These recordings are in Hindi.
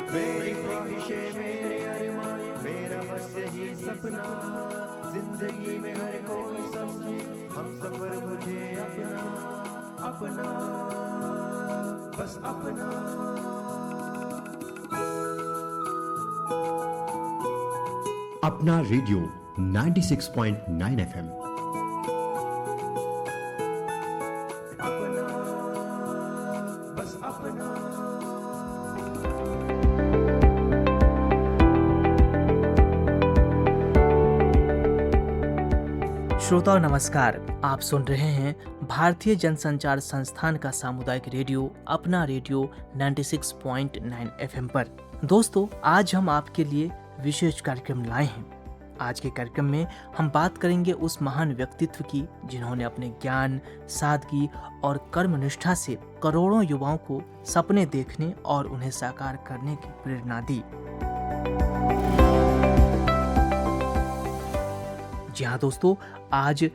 मेरी ख्वाहिशें मेरे अरमान, मेरा बस यही सपना, जिंदगी में हर कोई समझे हम सफर मुझे अपना, अपना, बस अपना। अपना रेडियो 96.9 FM। अपना, बस अपना। श्रोताओं नमस्कार, आप सुन रहे हैं भारतीय जनसंचार संस्थान का सामुदायिक रेडियो अपना रेडियो 96.9 FM पर। दोस्तों, आज हम आपके लिए विशेष कार्यक्रम लाए हैं। आज के कार्यक्रम में हम बात करेंगे उस महान व्यक्तित्व की जिन्होंने अपने ज्ञान, सादगी और कर्मनिष्ठा से करोड़ों युवाओं को सपने देखने और उन्हें साकार करने की प्रेरणा दी। जी हाँ दोस्तों, आज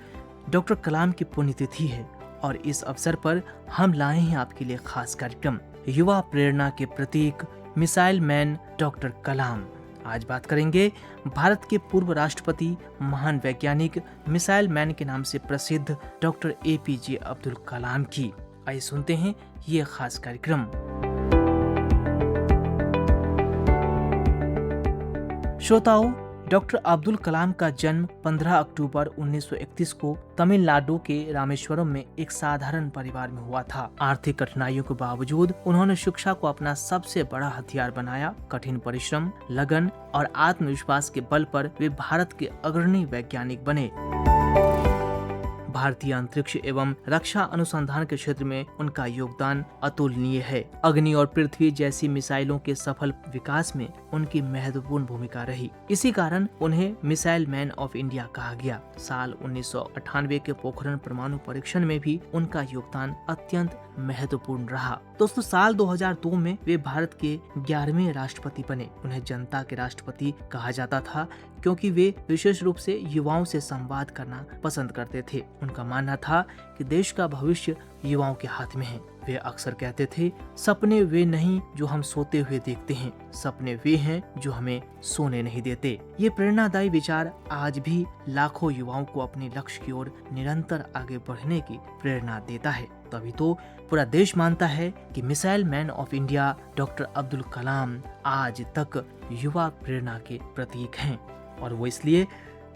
डॉक्टर कलाम की पुण्यतिथि है और इस अवसर पर हम लाए हैं आपके लिए खास कार्यक्रम युवा प्रेरणा के प्रतीक मिसाइल मैन डॉक्टर कलाम। आज बात करेंगे भारत के पूर्व राष्ट्रपति, महान वैज्ञानिक, मिसाइल मैन के नाम से प्रसिद्ध डॉक्टर APJ अब्दुल कलाम की। आइए सुनते हैं ये खास कार्यक्रम। श्रोताओं, डॉक्टर अब्दुल कलाम का जन्म 15 अक्टूबर 1931 को तमिलनाडु के रामेश्वरम में एक साधारण परिवार में हुआ था। आर्थिक कठिनाइयों के बावजूद उन्होंने शिक्षा को अपना सबसे बड़ा हथियार बनाया। कठिन परिश्रम, लगन और आत्मविश्वास के बल पर वे भारत के अग्रणी वैज्ञानिक बने। भारतीय अंतरिक्ष एवं रक्षा अनुसंधान के क्षेत्र में उनका योगदान अतुलनीय है। अग्नि और पृथ्वी जैसी मिसाइलों के सफल विकास में उनकी महत्वपूर्ण भूमिका रही। इसी कारण उन्हें मिसाइल मैन ऑफ इंडिया कहा गया। साल 1998 के पोखरण परमाणु परीक्षण में भी उनका योगदान अत्यंत महत्वपूर्ण रहा। दोस्तों, साल 2002 में वे भारत के 11वें राष्ट्रपति बने। उन्हें जनता के राष्ट्रपति कहा जाता था क्योंकि वे विशेष रूप से युवाओं से संवाद करना पसंद करते थे। उनका मानना था कि देश का भविष्य युवाओं के हाथ में है। वे अक्सर कहते थे, सपने वे नहीं जो हम सोते हुए देखते हैं, सपने वे हैं जो हमें सोने नहीं देते। ये प्रेरणादायी विचार आज भी लाखों युवाओं को अपने लक्ष्य की ओर निरंतर आगे बढ़ने की प्रेरणा देता है। तभी तो पूरा देश मानता है कि missile man of India doctor Abdul Kalam आज तक युवा प्रेरणा के प्रतीक हैं। और वो इसलिए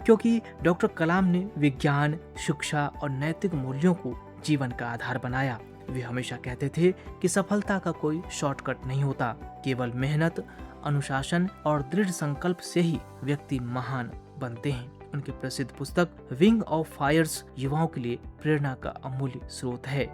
क्योंकि डॉक्टर कलाम ने विज्ञान, शिक्षा और नैतिक मूल्यों को जीवन का आधार बनाया। वे हमेशा कहते थे कि सफलता का कोई शॉर्टकट नहीं होता, केवल मेहनत, अनुशासन और दृढ़ संकल्प से ही व्यक्ति महान बनते हैं। उनकी प्रसिद्ध पुस्तक विंग ऑफ फायर्स युवाओं के लिए प्रेरणा का अमूल्य स्रोत है।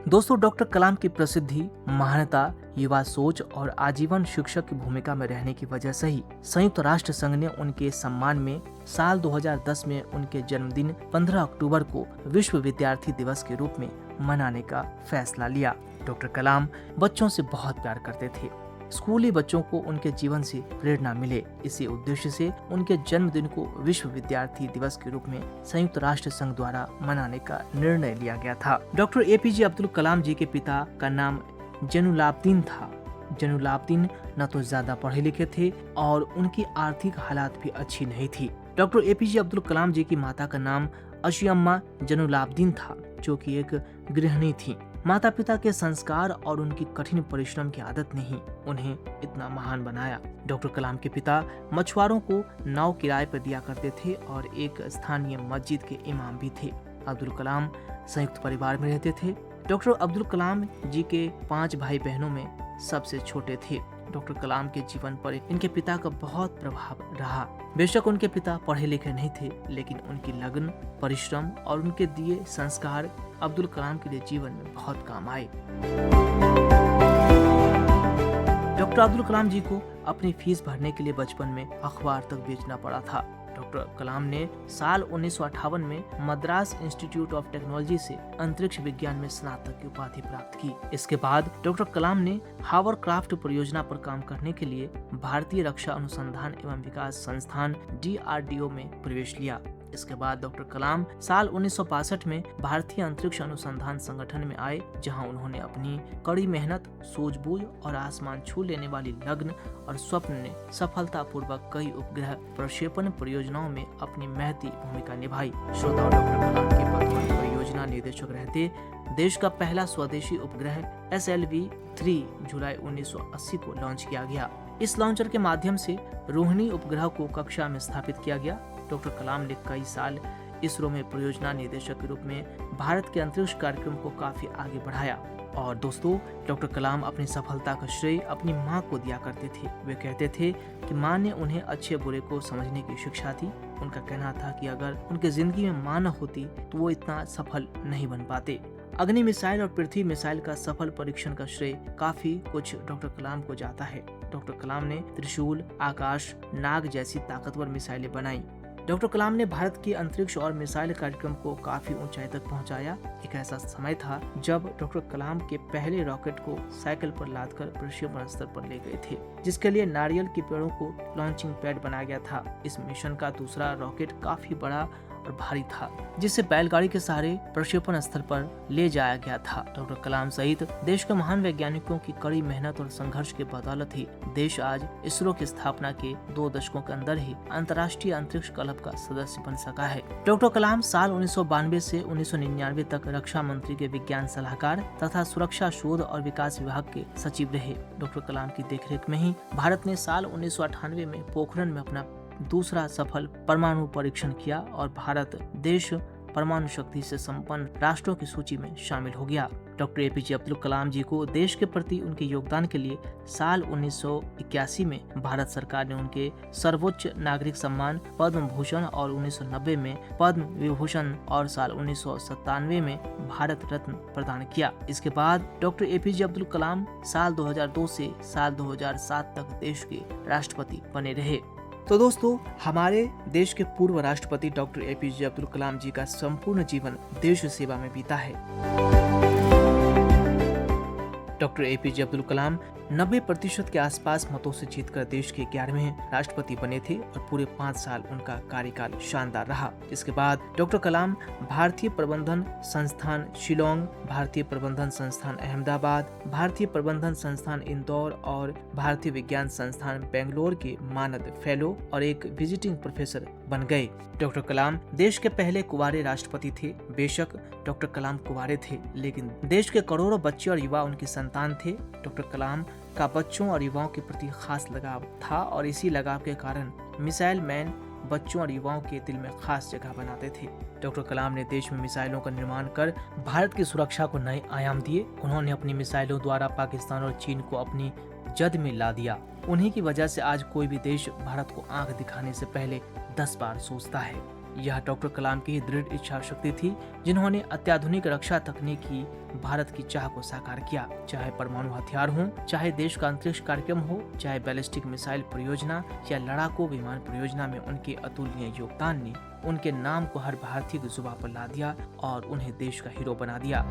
दोस्तों, डॉक्टर कलाम की प्रसिद्धि, महानता, युवा सोच और आजीवन शिक्षक की भूमिका में रहने की वजह से ही संयुक्त राष्ट्र संघ ने उनके सम्मान में साल 2010 में उनके जन्मदिन 15 अक्टूबर को विश्व विद्यार्थी दिवस के रूप में मनाने का फैसला लिया। डॉक्टर कलाम बच्चों से बहुत प्यार करते थे। स्कूली बच्चों को उनके जीवन से प्रेरणा मिले, इसी उद्देश्य से उनके जन्मदिन को विश्व विद्यार्थी दिवस के रूप में संयुक्त राष्ट्र संघ द्वारा मनाने का निर्णय लिया गया था। डॉक्टर APJ अब्दुल कलाम जी के पिता का नाम जैनुलाब्दीन था। जैनुलाब्दीन न तो ज्यादा पढ़े लिखे थे और उनकी आर्थिक हालात भी अच्छी नहीं थी। डॉक्टर APJ अब्दुल कलाम जी की माता का नाम अशियम्मा जैनुलाब्दीन था, जो कि एक गृहिणी थी। माता पिता के संस्कार और उनकी कठिन परिश्रम की आदत ने ही उन्हें इतना महान बनाया। डॉक्टर कलाम के पिता मछुआरों को नाव किराए पर दिया करते थे और एक स्थानीय मस्जिद के इमाम भी थे। अब्दुल कलाम संयुक्त परिवार में रहते थे। डॉक्टर अब्दुल कलाम जी के 5 भाई बहनों में सबसे छोटे थे। डॉक्टर कलाम के जीवन पर इनके पिता का बहुत प्रभाव रहा। बेशक उनके पिता पढ़े लिखे नहीं थे, लेकिन उनकी लगन, परिश्रम और उनके दिए संस्कार अब्दुल कलाम के लिए जीवन में बहुत काम आए। डॉक्टर अब्दुल कलाम जी को अपनी फीस भरने के लिए बचपन में अखबार तक बेचना पड़ा था। डॉक्टर कलाम ने साल 1958 में मद्रास इंस्टीट्यूट ऑफ टेक्नोलॉजी से अंतरिक्ष विज्ञान में स्नातक की उपाधि प्राप्त की। इसके बाद डॉक्टर कलाम ने हावरक्राफ्ट परियोजना पर काम करने के लिए भारतीय रक्षा अनुसंधान एवं विकास संस्थान DRDO में प्रवेश लिया। इसके बाद डॉक्टर कलाम साल 1962 में भारतीय अंतरिक्ष अनुसंधान संगठन में आए, जहां उन्होंने अपनी कड़ी मेहनत, सूझबूझ और आसमान छू लेने वाली लगन और स्वप्न ने सफलतापूर्वक कई उपग्रह प्रक्षेपण परियोजनाओं में अपनी महती भूमिका निभाई। श्रोताओं, डॉक्टर कलाम के वर्तमान परियोजना निदेशक रहते देश का पहला स्वदेशी उपग्रह SLV-3 जुलाई 1980 को लॉन्च किया गया। इस लॉन्चर के माध्यम से रोहिणी उपग्रह को कक्षा में स्थापित किया गया। डॉक्टर कलाम ने कई साल इसरो में परियोजना निदेशक के रूप में भारत के अंतरिक्ष कार्यक्रम को काफी आगे बढ़ाया। और दोस्तों, डॉक्टर कलाम अपनी सफलता का श्रेय अपनी मां को दिया करते थे। वे कहते थे कि मां ने उन्हें अच्छे बुरे को समझने की शिक्षा दी। उनका कहना था कि अगर उनकी जिंदगी में मां न होती तो वो इतना सफल नहीं बन पाते। अग्नि मिसाइल और पृथ्वी मिसाइल का सफल परीक्षण का श्रेय काफी कुछ डॉक्टर कलाम को जाता है। डॉक्टर कलाम ने त्रिशूल, आकाश, नाग जैसी ताकतवर मिसाइलें बनाई। डॉक्टर कलाम ने भारत के अंतरिक्ष और मिसाइल कार्यक्रम को काफी ऊंचाई तक पहुंचाया। एक ऐसा समय था जब डॉक्टर कलाम के पहले रॉकेट को साइकिल पर लादकर प्रक्षेपण स्तर पर ले गए थे, जिसके लिए नारियल के पेड़ों को लॉन्चिंग पैड बनाया गया था। इस मिशन का दूसरा रॉकेट काफी बड़ा और भारी था, जिसे बैलगाड़ी के सहारे प्रक्षेपण स्थल पर ले जाया गया था। डॉक्टर कलाम सहित देश के महान वैज्ञानिकों की कड़ी मेहनत और संघर्ष के बदौलत ही देश आज इसरो की स्थापना के 2 दशकों के अंदर ही अंतर्राष्ट्रीय अंतरिक्ष क्लब का सदस्य बन सका है। डॉक्टर कलाम साल 1992 से 1999 तक रक्षा मंत्री के विज्ञान सलाहकार तथा सुरक्षा शोध और विकास विभाग के सचिव रहे। डॉक्टर कलाम की देखरेख में ही भारत ने साल 1998 में पोखरण में अपना दूसरा सफल परमाणु परीक्षण किया और भारत देश परमाणु शक्ति से संपन्न राष्ट्रों की सूची में शामिल हो गया। डॉक्टर APJ अब्दुल कलाम जी को देश के प्रति उनके योगदान के लिए साल 1981 में भारत सरकार ने उनके सर्वोच्च नागरिक सम्मान पद्म भूषण और 1990 में पद्म विभूषण और साल 1997 में भारत रत्न प्रदान किया। इसके बाद डॉक्टर APJ अब्दुल कलाम साल 2002 से साल 2007 तक देश के राष्ट्रपति बने रहे। तो दोस्तों, हमारे देश के पूर्व राष्ट्रपति डॉक्टर APJ अब्दुल कलाम जी का संपूर्ण जीवन देश सेवा में बीता है। डॉक्टर APJ अब्दुल कलाम 90% के आसपास मतों से जीतकर देश के 11वें राष्ट्रपति बने थे और पूरे 5 साल उनका कार्यकाल शानदार रहा। इसके बाद डॉक्टर कलाम भारतीय प्रबंधन संस्थान शिलोंग, भारतीय प्रबंधन संस्थान अहमदाबाद, भारतीय प्रबंधन संस्थान इंदौर और भारतीय विज्ञान संस्थान बेंगलोर के मानद फेलो और एक विजिटिंग प्रोफेसर बन गए। डॉक्टर कलाम देश के पहले कुंवारे राष्ट्रपति थे। बेशक डॉक्टर कलाम कुंवारे थे, लेकिन देश के करोड़ों बच्चे और युवा उनकी संतान थे। डॉक्टर कलाम का बच्चों और युवाओं के प्रति खास लगाव था और इसी लगाव के कारण मिसाइल मैन बच्चों और युवाओं के दिल में खास जगह बनाते थे। डॉक्टर कलाम ने देश में मिसाइलों का निर्माण कर भारत की सुरक्षा को नए आयाम दिए। उन्होंने अपनी मिसाइलों द्वारा पाकिस्तान और चीन को अपनी जद में ला दिया। उन्हीं की वजह से आज कोई भी देश भारत को आंख दिखाने से पहले 10 बार सोचता है। यह डॉक्टर कलाम की दृढ़ इच्छा शक्ति थी, जिन्होंने अत्याधुनिक रक्षा तकनीक की भारत की चाह को साकार किया। चाहे परमाणु हथियार हो, चाहे देश का अंतरिक्ष कार्यक्रम हो, चाहे बैलिस्टिक मिसाइल परियोजना या लड़ाकू विमान परियोजना में उनके अतुलनीय योगदान ने उनके नाम को हर भारतीय की जुबान पर ला दिया और उन्हें देश का हीरो बना दिया।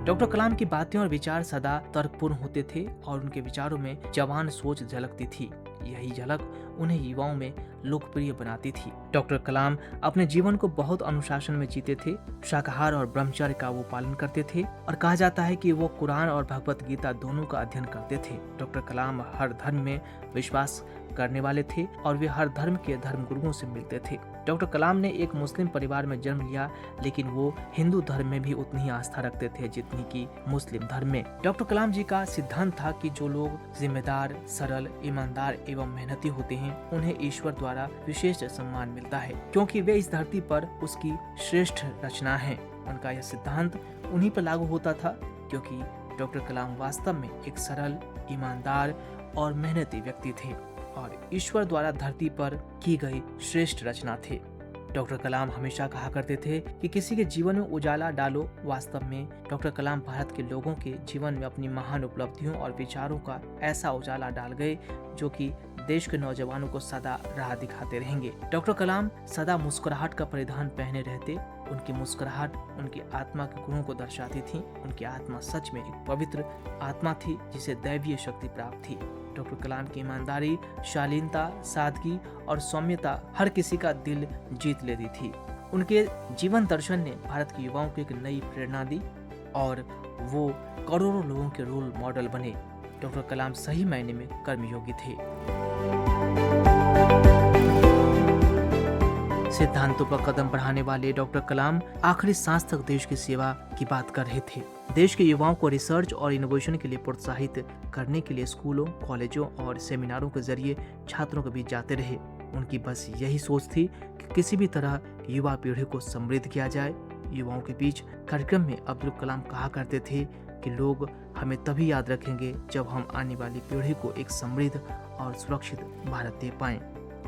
डॉक्टर कलाम की बातें और विचार सदा तर्कपूर्ण होते थे और उनके विचारों में जवान सोच झलकती थी। यही झलक उन्हें युवाओं में लोकप्रिय बनाती थी। डॉक्टर कलाम अपने जीवन को बहुत अनुशासन में जीते थे। शाकाहार और ब्रह्मचर्य का वो पालन करते थे और कहा जाता है कि वो कुरान और भगवत गीता दोनों का अध्ययन करते थे। डॉक्टर कलाम हर धर्म में विश्वास करने वाले थे और वे हर धर्म के धर्मगुरुओं से मिलते थे। डॉक्टर कलाम ने एक मुस्लिम परिवार में जन्म लिया, लेकिन वो हिंदू धर्म में भी उतनी ही आस्था रखते थे जितनी कि मुस्लिम धर्म में। डॉक्टर कलाम जी का सिद्धांत था कि जो लोग जिम्मेदार, सरल, ईमानदार एवं मेहनती होते हैं, उन्हें ईश्वर द्वारा विशेष सम्मान मिलता है, क्योंकि वे इस धरती पर उसकी श्रेष्ठ रचना है। उनका यह सिद्धांत उन्हीं पर लागू होता था, क्योंकि डॉक्टर कलाम वास्तव में एक सरल, ईमानदार और मेहनती व्यक्ति थे और ईश्वर द्वारा धरती पर की गई श्रेष्ठ रचना थे। डॉक्टर कलाम हमेशा कहा करते थे कि किसी के जीवन में उजाला डालो। वास्तव में डॉक्टर कलाम भारत के लोगों के जीवन में अपनी महान उपलब्धियों और विचारों का ऐसा उजाला डाल गए जो कि देश के नौजवानों को सदा राह दिखाते रहेंगे। डॉक्टर कलाम सदा मुस्कुराहट का परिधान पहने रहते। उनकी मुस्कुराहट उनकी आत्मा के गुणों को दर्शाती थी। उनकी आत्मा सच में एक पवित्र आत्मा थी जिसे दैवीय शक्ति प्राप्त थी। डॉक्टर कलाम की ईमानदारी, शालीनता, सादगी और सौम्यता हर किसी का दिल जीत लेती थी। उनके जीवन दर्शन ने भारत के युवाओं को एक नई प्रेरणा दी और वो करोड़ों लोगों के रोल मॉडल बने। डॉक्टर कलाम सही मायने में कर्मयोगी थे। सिद्धांतों पर कदम बढ़ाने वाले डॉक्टर कलाम आखिरी सांस तक देश की सेवा की बात कर रहे थे। देश के युवाओं को रिसर्च और इनोवेशन के लिए प्रोत्साहित करने के लिए स्कूलों, कॉलेजों और सेमिनारों के जरिए छात्रों के बीच जाते रहे। उनकी बस यही सोच थी कि किसी भी तरह युवा पीढ़ी को समृद्ध किया जाए। युवाओं के बीच कार्यक्रम में अब्दुल कलाम कहा करते थे कि लोग हमें तभी याद रखेंगे जब हम आने वाली पीढ़ी को एक समृद्ध और सुरक्षित भारत दे पाएं।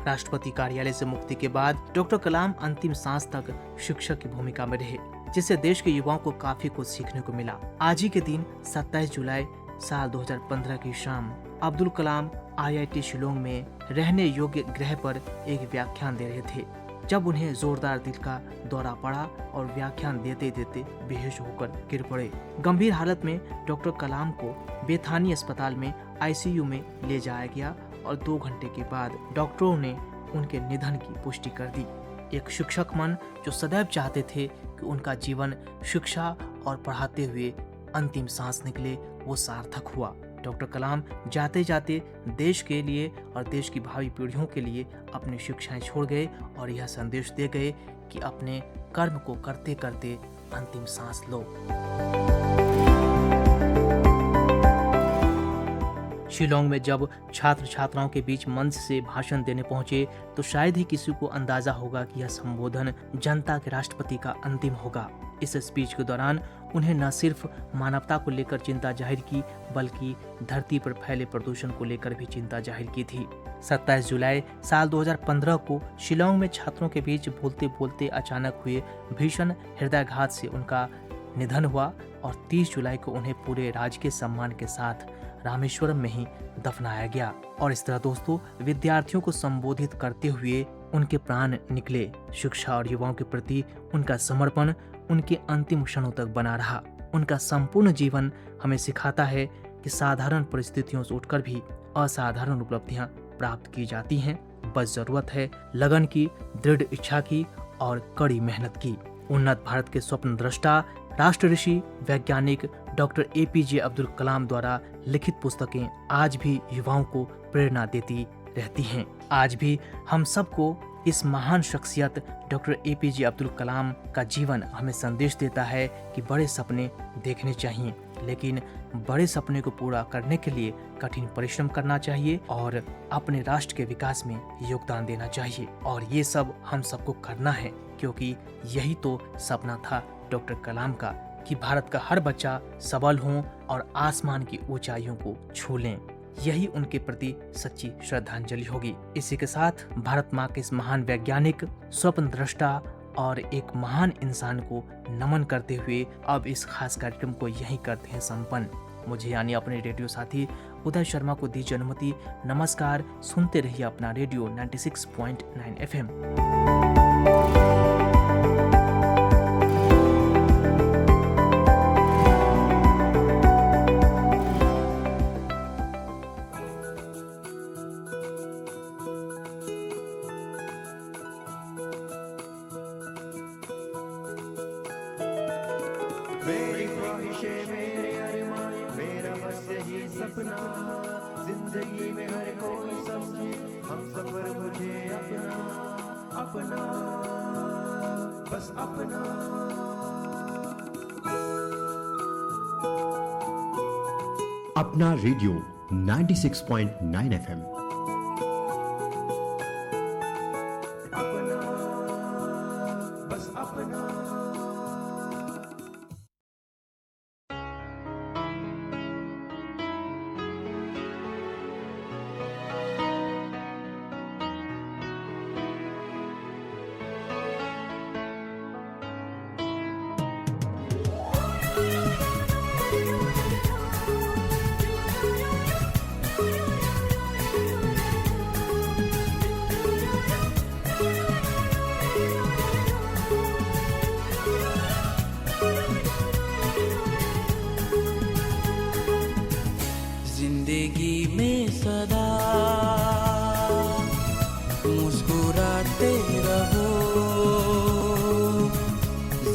राष्ट्रपति कार्यालय से मुक्ति के बाद डॉक्टर कलाम अंतिम सांस तक शिक्षक की भूमिका में रहे, जिससे देश के युवाओं को काफी कुछ सीखने को मिला। आज ही के दिन 27 जुलाई साल 2015 की शाम अब्दुल कलाम IIT शिलोंग में रहने योग्य गृह पर एक व्याख्यान दे रहे थे, जब उन्हें जोरदार दिल का दौरा पड़ा और व्याख्यान देते देते बेहोश होकर गिर पड़े। गंभीर हालत में डॉक्टर कलाम को बेथानी अस्पताल में ICU में ले जाया गया और 2 घंटे के बाद डॉक्टरों ने उनके निधन की पुष्टि कर दी। एक शिक्षक मन जो सदैव चाहते थे कि उनका जीवन शिक्षा और पढ़ाते हुए अंतिम सांस निकले, वो सार्थक हुआ। डॉक्टर कलाम जाते जाते देश के लिए और देश की भावी पीढ़ियों के लिए अपनी शिक्षाएं छोड़ गए और यह संदेश दे गए कि अपने कर्म को करते करते अंतिम सांस लो। शिलोंग में जब छात्र छात्राओं के बीच मंच से भाषण देने पहुंचे तो शायद ही किसी को अंदाजा होगा कि यह संबोधन जनता के राष्ट्रपति का अंतिम होगा। इस स्पीच के दौरान उन्हें न सिर्फ मानवता को लेकर चिंता जाहिर की, बल्कि धरती पर फैले प्रदूषण को लेकर भी चिंता जाहिर की थी। 27 जुलाई साल 2015 को शिलोंग में छात्रों के बीच बोलते बोलते अचानक हुए भीषण हृदयाघात से उनका निधन हुआ और 30 जुलाई को उन्हें पूरे राजकीय सम्मान के साथ रामेश्वरम में ही दफनाया गया। और इस तरह दोस्तों, विद्यार्थियों को संबोधित करते हुए उनके प्राण निकले। शिक्षा और युवाओं के प्रति उनका समर्पण उनके अंतिम क्षणों तक बना रहा। उनका संपूर्ण जीवन हमें सिखाता है कि साधारण परिस्थितियों से उठकर भी असाधारण उपलब्धियां प्राप्त की जाती हैं। बस जरूरत है लगन की, दृढ़ इच्छा की और कड़ी मेहनत की। उन्नत भारत के स्वप्न दृष्टा, राष्ट्र ऋषि, वैज्ञानिक डॉक्टर APJ अब्दुल कलाम द्वारा लिखित पुस्तकें आज भी युवाओं को प्रेरणा देती रहती हैं। आज भी हम सबको इस महान शख्सियत डॉक्टर APJ अब्दुल कलाम का जीवन हमें संदेश देता है कि बड़े सपने देखने चाहिए, लेकिन बड़े सपने को पूरा करने के लिए कठिन परिश्रम करना चाहिए और अपने राष्ट्र के विकास में योगदान देना चाहिए। और ये सब हम सबको करना है, क्योंकि यही तो सपना था डॉक्टर कलाम का कि भारत का हर बच्चा सबल हो और आसमान की ऊंचाइयों को छू लें। यही उनके प्रति सच्ची श्रद्धांजलि होगी। इसी के साथ भारत माँ के इस महान वैज्ञानिक, स्वप्न दृष्टा और एक महान इंसान को नमन करते हुए अब इस खास कार्यक्रम को यहीं करते हैं संपन्न। मुझे यानी अपने रेडियो साथी उदय शर्मा को दीजिए अनुमति। नमस्कार, सुनते रहिए अपना रेडियो 96.9 FM। मेरी ख्वाहिशें, मेरे अरमान, मेरा बस यही सपना, जिंदगी में हर कोई समझे हम सफर मुझे अपना, अपना, बस अपना। अपना रेडियो 96.9 FM। अपना, बस अपना। मुस्कुराते रहो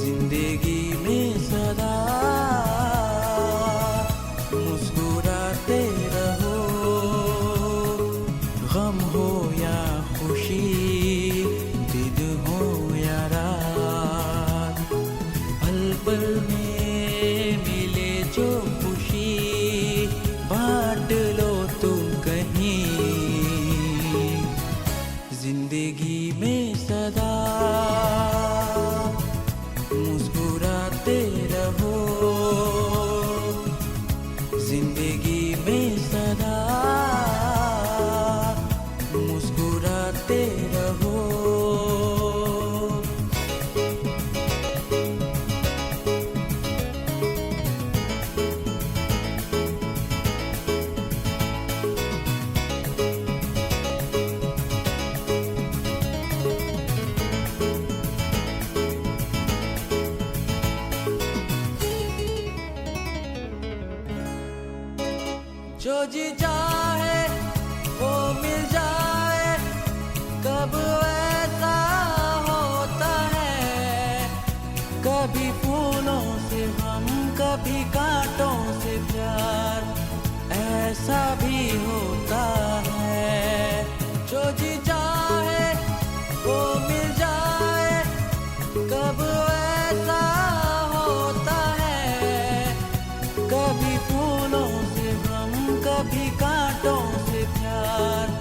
जिंदगी में सदा मुस्कुराते रहो गम हो या खुशी दिन हो या रात पल पल में मिले जो खुशी बांट लो तुम कहीं जिंदगी में सदा मुस्कुराते रहो जिंदगी में सदा मुस्कुराते रहो जो जी चाहे वो मिल जाए कब ऐसा होता है कभी फूलों से हम कभी कांटों से प्यार ऐसा भी होता है जो जी चाहे वो मिल जाए कब ऐसा होता है कभी फूलों से हम कभी कांटों से प्यार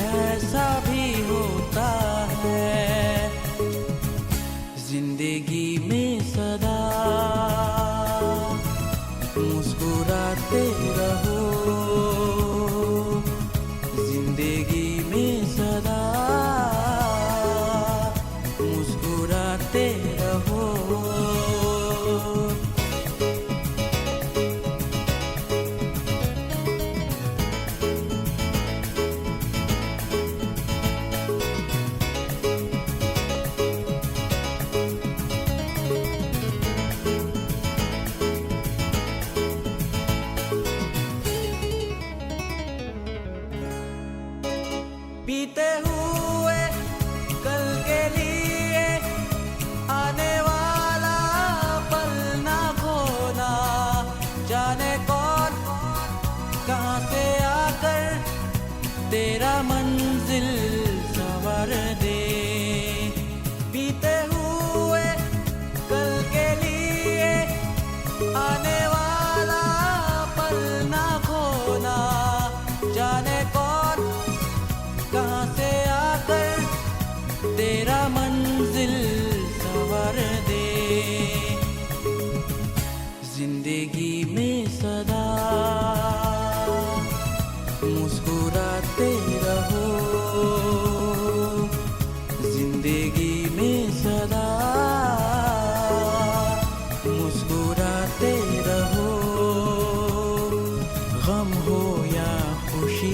ऐसा भी होता है जिंदगी में सदा मुस्कुराते रहो जिंदगी में सदा मुस्कुराते रहो बीते हुए कल के लिए आने वाला पल ना खोना जाने कौन कहाँ से आकर तेरा मंजिल संवर दे बीते हुए कल के लिए आने वाला पल ना खोना जाने कौन कहाँ से आकर तेरा मंजिल संवर दे जिंदगी में सदा मुस्कुराते रहो जिंदगी में सदा मुस्कुराते रहो गम हो या खुशी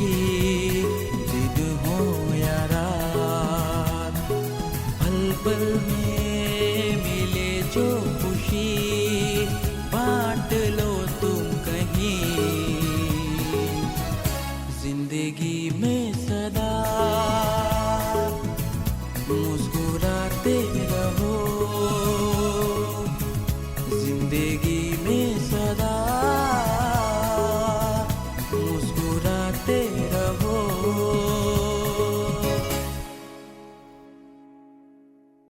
दिन हो या रात पल पल में